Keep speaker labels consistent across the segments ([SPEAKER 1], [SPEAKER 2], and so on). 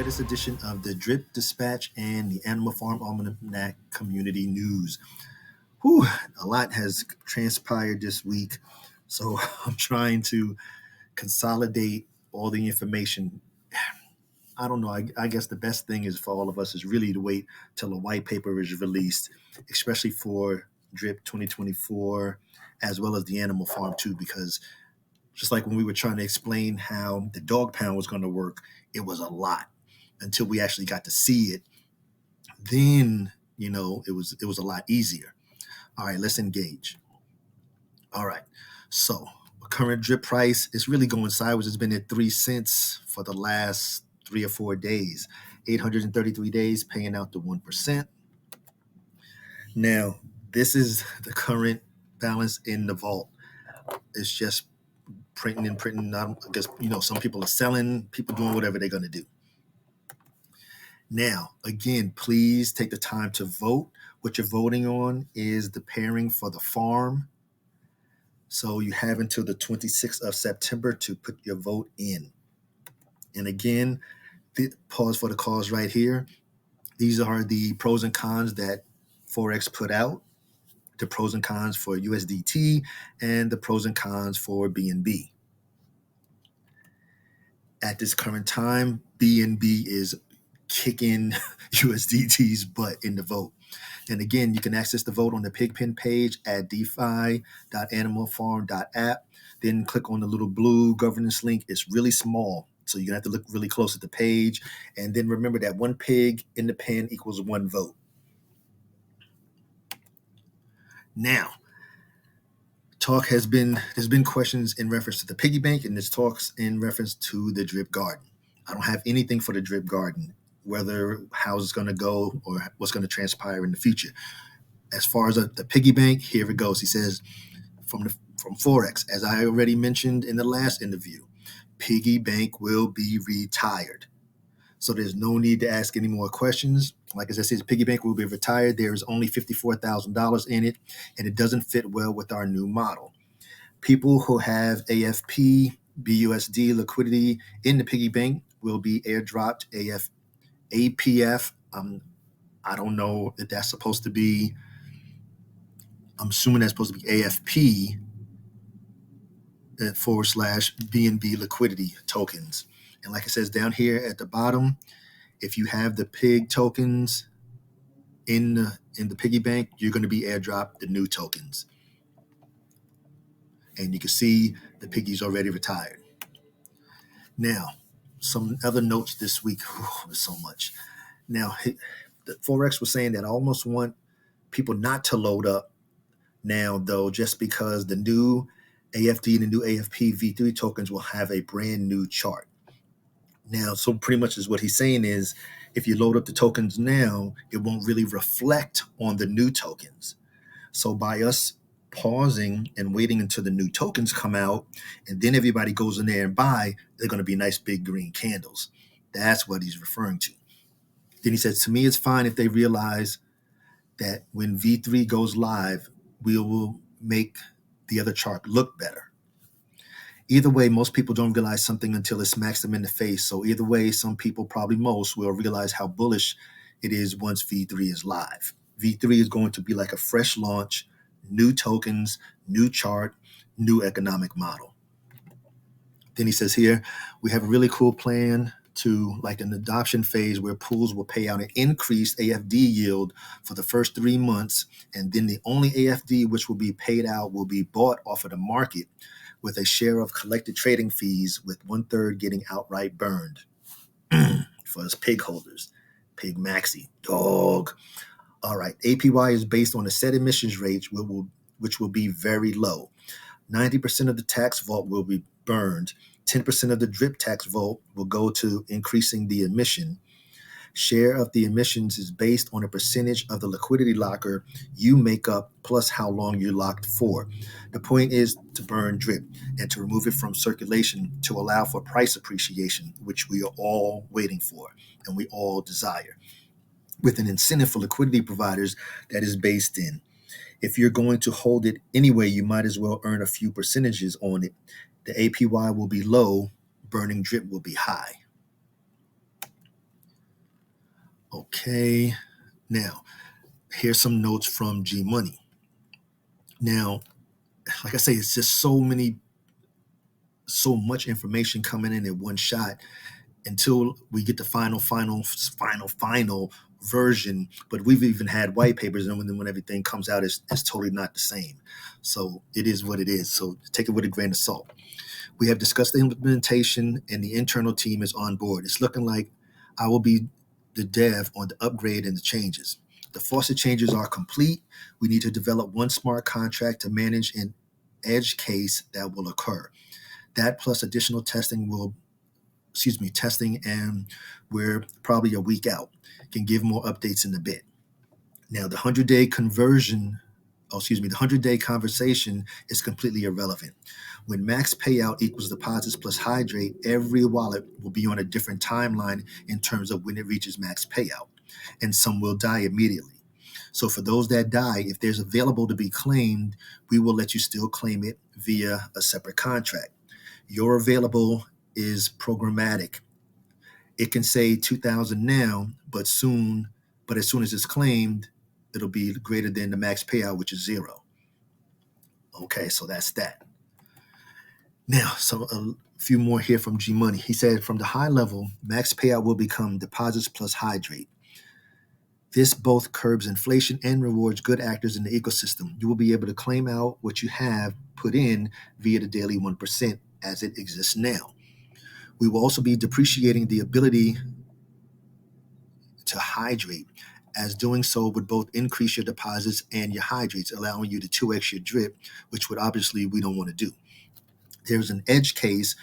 [SPEAKER 1] latest edition of the Drip Dispatch and the Animal Farm Almanac Community News. Whew, a lot has transpired this week, so I'm trying to consolidate all the information. I don't know. I guess the best thing is for all of us is really to wait till a white paper is released, especially for Drip 2024, as well as the Animal Farm too, because just like when we were trying to explain how the dog pound was going to work, it was a lot until we actually got to see it. Then, it was a lot easier. All right, let's engage. All right. So, current drip price is really going sideways. It's been at 3 cents for the last 3 or 4 days. 833 days paying out the 1%. Now, this is the current balance in the vault. It's just printing and printing. I guess, some people are selling, people doing whatever they're going to do. Now, again, please take the time to vote. What you're voting on is the pairing for the farm. So you have until the 26th of September to put your vote in. And again, pause for the cause right here. These are the pros and cons that Forex put out. The pros and cons for USDT and the pros and cons for BNB. At this current time, BNB is kicking USDT's butt in the vote. And again, you can access the vote on the Pigpen page at defi.animalfarm.app. Then click on the little blue governance link. It's really small, so you're going to have to look really close at the page. And then remember that one pig in the pen equals one vote. Now, there's been questions in reference to the piggy bank, and there's talks in reference to the drip garden. I don't have anything for the drip garden, whether how it's going to go or what's going to transpire in the future. As far as the piggy bank, here it goes. He says from Forex, as I already mentioned in the last interview, piggy bank will be retired. So there's no need to ask any more questions. Like as I said, piggy bank will be retired. There is only $54,000 in it, and it doesn't fit well with our new model. People who have AFP, BUSD liquidity in the piggy bank will be airdropped APF. I don't know if that's supposed to be, I'm assuming that's supposed to be AFP / BNB liquidity tokens. And like it says down here at the bottom, if you have the pig tokens in the piggy bank, you're going to be airdropped the new tokens. And you can see the piggy's already retired. Now, some other notes this week. There's so much. Now, the Forex was saying that I almost want people not to load up now, though, just because the new AFD and the new AFP V3 tokens will have a brand new chart. Now, so pretty much is what he's saying is if you load up the tokens now, it won't really reflect on the new tokens. So by us pausing and waiting until the new tokens come out, and then everybody goes in there and buy, they're going to be nice big green candles. That's what he's referring to. Then he says, to me, it's fine if they realize that when V3 goes live, we will make the other chart look better. Either way, most people don't realize something until it smacks them in the face. So either way, some people, probably most, will realize how bullish it is once V3 is live. V3 is going to be like a fresh launch, new tokens, new chart, new economic model. Then he says here, we have a really cool plan to like an adoption phase where pools will pay out an increased AFD yield for the first 3 months. And then the only AFD which will be paid out will be bought off of the market with a share of collected trading fees, with 1/3 getting outright burned for us pig holders. Pig maxi, dog. All right, APY is based on a set emissions rate, which will be very low. 90% of the tax vault will be burned. 10% of the drip tax vault will go to increasing the emission. Share of the emissions is based on a percentage of the liquidity locker you make up plus how long you're locked for. The point is to burn drip and to remove it from circulation to allow for price appreciation, which we are all waiting for and we all desire, with an incentive for liquidity providers that is based in. If you're going to hold it anyway, you might as well earn a few percentages on it. The APY will be low, burning drip will be high. Okay. Now, here's some notes from G Money. Now, like I say, it's just so much information coming in at one shot until we get the final version. But we've even had white papers, and when everything comes out, it's totally not the same. So it is what it is. So take it with a grain of salt. We have discussed the implementation, and the internal team is on board. It's looking like I will be the dev on the upgrade and the changes. The faucet changes are complete. We need to develop one smart contract to manage an edge case that will occur. That plus additional testing, and we're probably a week out. Can give more updates in a bit. Now, the 100-day conversation is completely irrelevant. When max payout equals deposits plus hydrate, every wallet will be on a different timeline in terms of when it reaches max payout, and some will die immediately. So for those that die, if there's available to be claimed, we will let you still claim it via a separate contract. Your available is programmatic. It can say 2,000 now, but as soon as it's claimed, it'll be greater than the max payout, which is 0. Okay, so that's that. Now, so a few more here from G Money. He said, from the high level, max payout will become deposits plus hydrate. This both curbs inflation and rewards good actors in the ecosystem. You will be able to claim out what you have put in via the daily 1% as it exists now. We will also be depreciating the ability to hydrate, as doing so would both increase your deposits and your hydrates, allowing you to 2x your drip, which would obviously we don't want to do. There's an edge case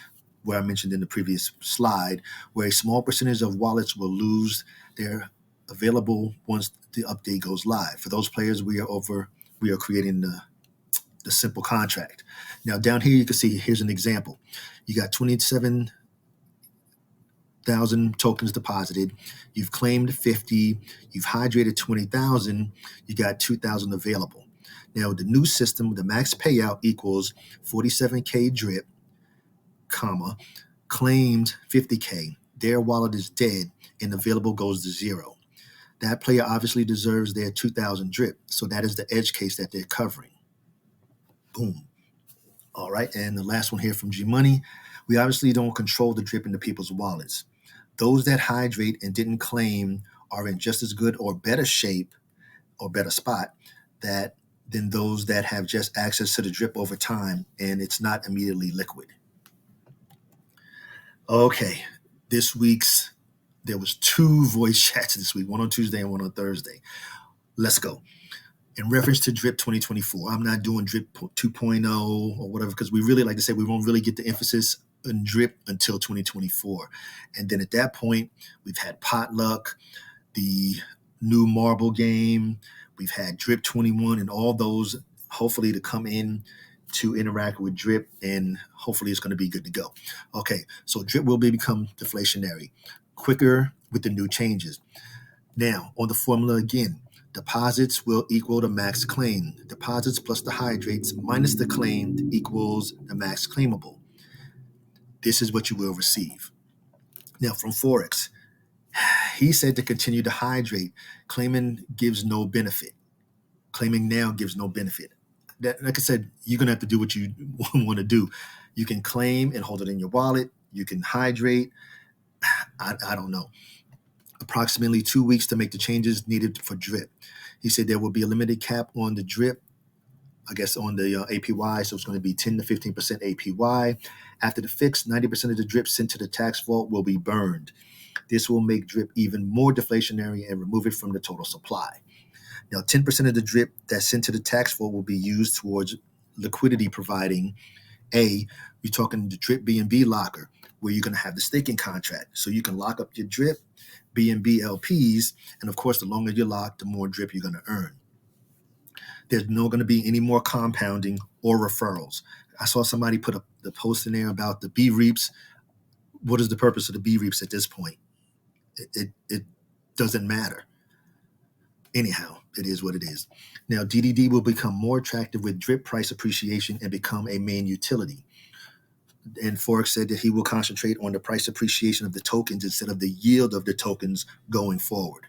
[SPEAKER 1] where I mentioned in the previous slide, where a small percentage of wallets will lose their available once the update goes live. For those players, we are creating the simple contract. Now down here you can see, here's an example. You got 27,000 tokens deposited, you've claimed 50, you've hydrated 20,000, you got 2,000 available. Now the new system, the max payout equals 47K drip, comma, claimed 50K. Their wallet is dead and available goes to 0. That player obviously deserves their 2,000 drip. So that is the edge case that they're covering. Boom. All right. And the last one here from G Money. We obviously don't control the drip into people's wallets. Those that hydrate and didn't claim are in just as good or better shape or better spot than those that have just access to the drip over time and it's not immediately liquid. Okay. There was 2 voice chats this week, one on Tuesday and one on Thursday. Let's go. In reference to Drip 2024, I'm not doing Drip 2.0 or whatever, because we really, like I said, we won't really get the emphasis in Drip until 2024. And then at that point, we've had Potluck, the new marble game, we've had Drip 21, and all those hopefully to come in to interact with Drip, and hopefully it's going to be good to go. Okay, so Drip will become deflationary quicker with the new changes. Now, on the formula again, deposits will equal the max claim. Deposits plus the hydrates minus the claimed equals the max claimable. This is what you will receive. Now, from Forex, he said to continue to hydrate. Claiming gives no benefit. Claiming now gives no benefit. That, like I said, you're going to have to do what you want to do. You can claim and hold it in your wallet. You can hydrate. I don't know. Approximately 2 weeks to make the changes needed for drip. He said there will be a limited cap on the drip, I guess on the APY, so it's going to be 10 to 15% APY. After the fix, 90% of the drip sent to the tax vault will be burned. This will make drip even more deflationary and remove it from the total supply. Now, 10% of the drip that's sent to the tax vault will be used towards liquidity providing. You're talking the drip BNB locker, where you're going to have the staking contract. So you can lock up your drip, BNB LPs, and of course, the longer you lock, the more drip you're going to earn. There's not going to be any more compounding or referrals. I saw somebody put up the post in there about the B reaps. What is the purpose of the B reaps at this point? It doesn't matter. Anyhow, it is what it is. Now, DDD will become more attractive with drip price appreciation and become a main utility. And Forex said that he will concentrate on the price appreciation of the tokens instead of the yield of the tokens going forward.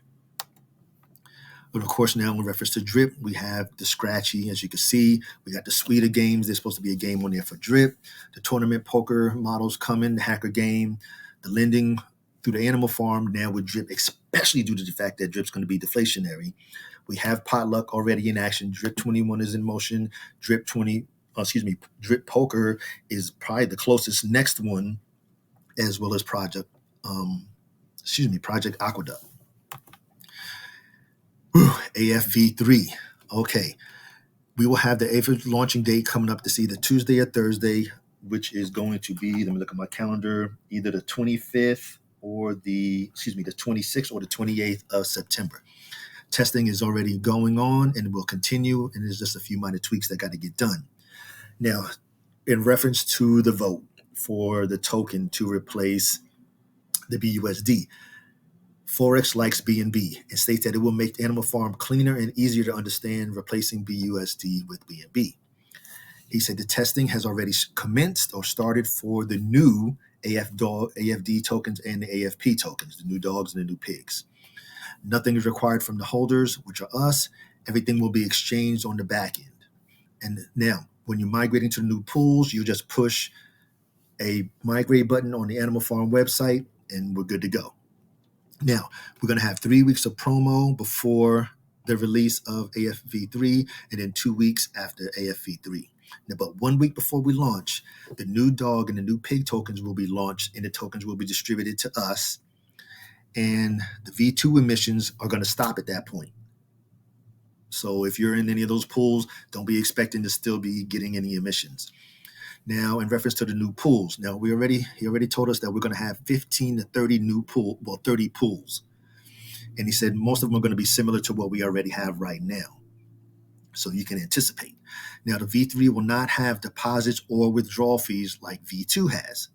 [SPEAKER 1] But of course, now in reference to drip, we have the scratchy, as you can see. We got the suite of games. There's supposed to be a game on there for drip. The tournament poker models coming, the hacker game, the lending through the animal farm now with drip, especially due to the fact that drip's going to be deflationary. We have potluck already in action. Drip 21 is in motion. Drip poker is probably the closest next one, as well as Project Aqueduct. AFV3. Okay. We will have the AFV launching date coming up this either Tuesday or Thursday, which is going to be, let me look at my calendar, either the 25th or the 26th or the 28th of September. Testing is already going on and will continue, and there's just a few minor tweaks that got to get done. Now, in reference to the vote for the token to replace the BUSD, Forex likes BNB and states that it will make the animal farm cleaner and easier to understand, replacing BUSD with BNB. He said the testing has already commenced or started for the new AFD tokens and the AFP tokens, the new dogs and the new pigs. Nothing is required from the holders, which are us. Everything will be exchanged on the back end. And now, when you're migrating to the new pools, you just push a migrate button on the Animal Farm website, and we're good to go. Now, we're going to have 3 weeks of promo before the release of AFV3 and then 2 weeks after AFV3. Now, but 1 week before we launch, the new dog and the new pig tokens will be launched, and the tokens will be distributed to us. And the V2 emissions are going to stop at that point. So if you're in any of those pools, don't be expecting to still be getting any emissions. Now, in reference to the new pools, now he already told us that we're going to have 15 to 30 30 pools. And he said most of them are going to be similar to what we already have right now. So you can anticipate. Now, the V3 will not have deposits or withdrawal fees like V2 has.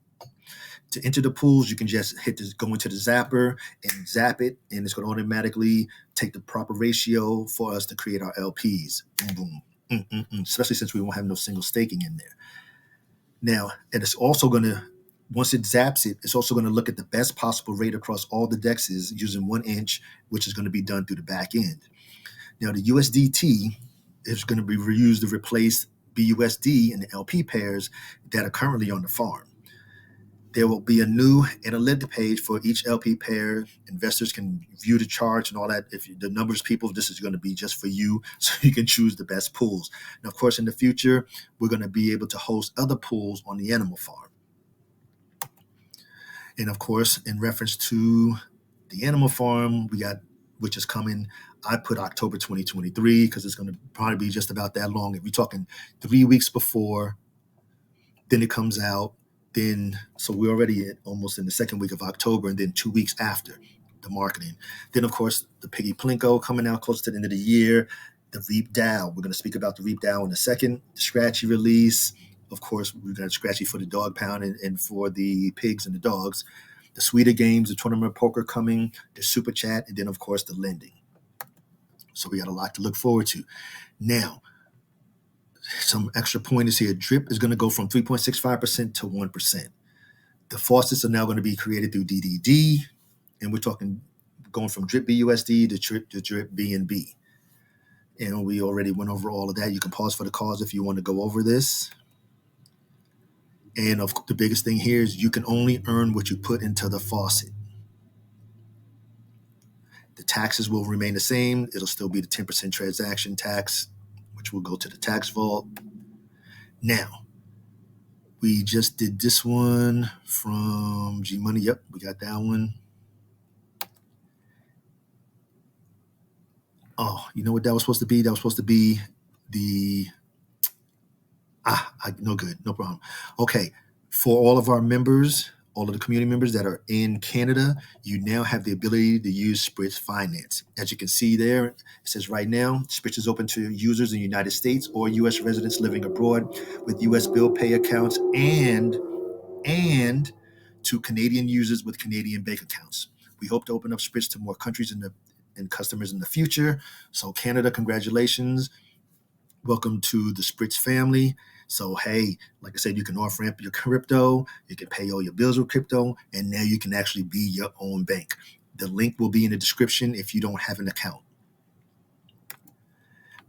[SPEAKER 1] To enter the pools, you can just go into the zapper and zap it, and it's going to automatically take the proper ratio for us to create our LPs. Boom, boom. Especially since we won't have no single staking in there. Now, and it's also going to, once it zaps it, it's also going to look at the best possible rate across all the dexes using 1 inch, which is going to be done through the back end. Now, the USDT is going to be reused to replace BUSD and the LP pairs that are currently on the farm. There will be a new analytic page for each LP pair. Investors can view the charts and all that. If the numbers of people, this is going to be just for you, so you can choose the best pools. Now, of course, in the future, we're going to be able to host other pools on the animal farm. And of course, in reference to the animal farm, which is coming, I put October 2023 because it's going to probably be just about that long. If we're talking 3 weeks before, then it comes out. So we're already almost in the second week of October, and then 2 weeks after the marketing. Then, of course, the Piggy Plinko coming out close to the end of the year. The Reap DAO. We're going to speak about the Reap DAO in a second. The Scratchy release. Of course, we've got Scratchy for the dog pound and for the pigs and the dogs. The Sweeter games, the tournament poker coming, the Super Chat, and then, of course, the lending. So we got a lot to look forward to. Now, some extra pointers here. Drip is going to go from 3.65% to 1%. The faucets are now going to be created through DDD, and we're talking going from Drip BUSD to Drip BNB. And we already went over all of that. You can pause for the cause if you want to go over this. And the biggest thing here is you can only earn what you put into the faucet. The taxes will remain the same. It'll still be the 10% transaction tax, which will go to the tax vault. Now, we just did this one from G Money. Yep, we got that one. Oh, you know what that was supposed to be? That was supposed to be the... no good, no problem. Okay, for all of our members, all of the community members that are in Canada, you now have the ability to use Spritz Finance. As you can see there, it says right now, Spritz is open to users in the United States or U.S. residents living abroad with U.S. bill pay accounts and to Canadian users with Canadian bank accounts. We hope to open up Spritz to more countries and customers in the future. So Canada, congratulations. Welcome to the Spritz family. So, hey, like I said, you can off-ramp your crypto, you can pay all your bills with crypto, and now you can actually be your own bank. The link will be in the description if you don't have an account.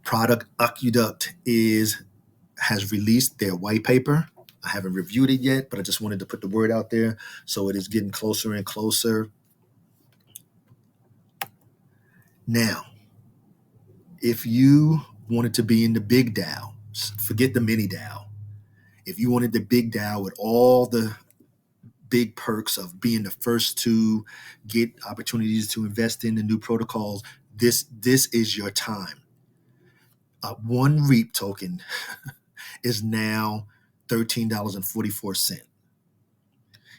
[SPEAKER 1] Product Aqueduct has released their white paper. I haven't reviewed it yet, but I just wanted to put the word out there. So it is getting closer and closer. Now, if you wanted to be in the big DAO, forget the mini DAO. If you wanted the big DAO with all the big perks of being the first to get opportunities to invest in the new protocols, this is your time. One REAP token is now $13.44.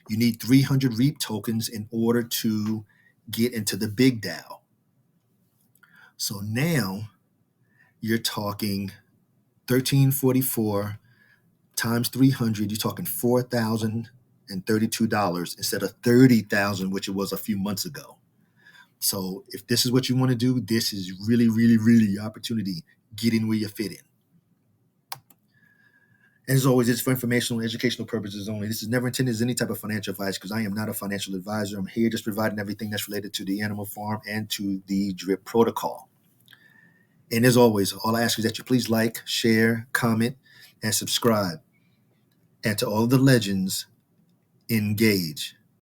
[SPEAKER 1] You need 300 REAP tokens in order to get into the big DAO. So now you're talking 1344 times 300, you're talking $4,032 instead of $30,000, which it was a few months ago. So if this is what you want to do, this is really, really, really opportunity. Get in where you fit in. And as always, it's for informational and educational purposes only. This is never intended as any type of financial advice because I am not a financial advisor. I'm here just providing everything that's related to the animal farm and to the drip protocol. And as always, all I ask is that you please like, share, comment, and subscribe. And to all the legends, engage.